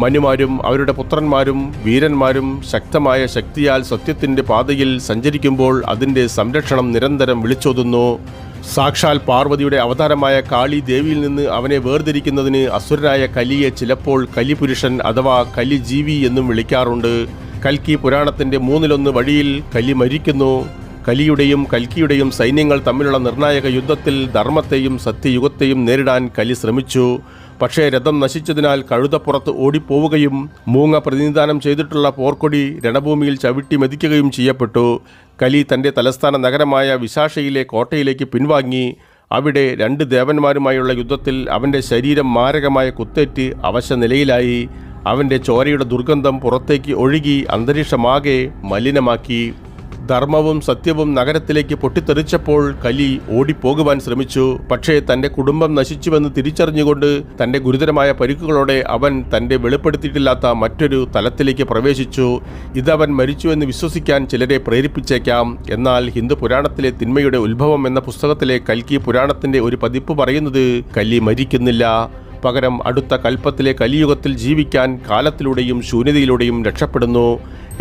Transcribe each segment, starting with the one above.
മനുമാരും അവരുടെ പുത്രന്മാരും വീരന്മാരും ശക്തമായ ശക്തിയാൽ സത്യത്തിൻ്റെ പാതയിൽ സഞ്ചരിക്കുമ്പോൾ അതിൻ്റെ സംരക്ഷണം നിരന്തരം വിളിച്ചോതുന്നു. സാക്ഷാൽ പാർവതിയുടെ അവതാരമായ കാളി ദേവിയിൽ നിന്ന് അവനെ വേർതിരിക്കുന്നതിന് അസുരനായ കലിയെ ചിലപ്പോൾ കലിപുരുഷൻ അഥവാ കലിജീവി എന്നും വിളിക്കാറുണ്ട്. കൽക്കി പുരാണത്തിൻ്റെ 1/3 വഴിയിൽ കലി മരിക്കുന്നു. കലിയുടെയും കൽക്കിയുടെയും സൈന്യങ്ങൾ തമ്മിലുള്ള നിർണായക യുദ്ധത്തിൽ ധർമ്മത്തെയും സത്യയുഗത്തെയും നേരിടാൻ കലി ശ്രമിച്ചു. പക്ഷേ രഥം നശിച്ചതിനാൽ കഴുതപ്പുറത്ത് ഓടിപ്പോവുകയും മൂങ്ങ പ്രതിനിധാനം ചെയ്തിട്ടുള്ള പോർക്കൊടി രണഭൂമിയിൽ ചവിട്ടി മെതിക്കുകയും ചെയ്യപ്പെട്ടു. കലി തൻ്റെ തലസ്ഥാന നഗരമായ വിശാഷയിലെ കോട്ടയിലേക്ക് പിൻവാങ്ങി. അവിടെ 2 ദേവന്മാരുമായുള്ള യുദ്ധത്തിൽ അവൻ്റെ ശരീരം മാരകമായ കുത്തേറ്റ് അവശനിലയിലായി. അവൻ്റെ ചോരയുടെ ദുർഗന്ധം പുറത്തേക്ക് ഒഴുകി അന്തരീക്ഷമാകെ മലിനമാക്കി. ധർമ്മവും സത്യവും നഗരത്തിലേക്ക് പൊട്ടിത്തെറിച്ചപ്പോൾ കലി ഓടിപ്പോകുവാൻ ശ്രമിച്ചു. പക്ഷേ തൻ്റെ കുടുംബം നശിച്ചുവെന്ന് തിരിച്ചറിഞ്ഞുകൊണ്ട് തൻ്റെ ഗുരുതരമായ പരിക്കുകളോടെ അവൻ തൻ്റെ വെളിപ്പെടുത്തിയിട്ടില്ലാത്ത മറ്റൊരു തലത്തിലേക്ക് പ്രവേശിച്ചു. ഇതവൻ മരിച്ചുവെന്ന് വിശ്വസിക്കാൻ ചിലരെ പ്രേരിപ്പിച്ചേക്കാം. എന്നാൽ ഹിന്ദു പുരാണത്തിലെ തിന്മയുടെ ഉത്ഭവം എന്ന പുസ്തകത്തിലെ കൽക്കി പുരാണത്തിൻ്റെ ഒരു പതിപ്പ് പറയുന്നത് കലി മരിക്കുന്നില്ല. പകരം അടുത്ത കൽപ്പത്തിലെ കലിയുഗത്തിൽ ജീവിക്കാൻ കാലത്തിലൂടെയും ശൂന്യതയിലൂടെയും രക്ഷപ്പെടുന്നു.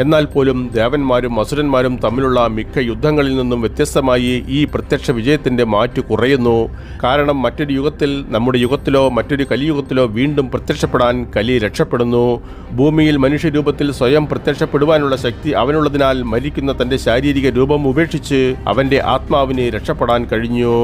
എന്നാൽ പോലും ദേവന്മാരും അസുരന്മാരും തമ്മിലുള്ള മിക്ക യുദ്ധങ്ങളിൽ നിന്നും വ്യത്യസ്തമായി ഈ പ്രത്യക്ഷ വിജയത്തിൻ്റെ മാറ്റു കുറയുന്നു. കാരണം മറ്റൊരു യുഗത്തിൽ, നമ്മുടെ യുഗത്തിലോ മറ്റൊരു കലിയുഗത്തിലോ വീണ്ടും പ്രത്യക്ഷപ്പെടാൻ കലി രക്ഷപ്പെടുന്നു. ഭൂമിയിൽ മനുഷ്യരൂപത്തിൽ സ്വയം പ്രത്യക്ഷപ്പെടുവാനുള്ള ശക്തി അവനുള്ളതിനാൽ മരിക്കുന്ന തൻ്റെ ശാരീരിക രൂപം ഉപേക്ഷിച്ച് അവൻ്റെ ആത്മാവിന് രക്ഷപ്പെടാൻ കഴിഞ്ഞു.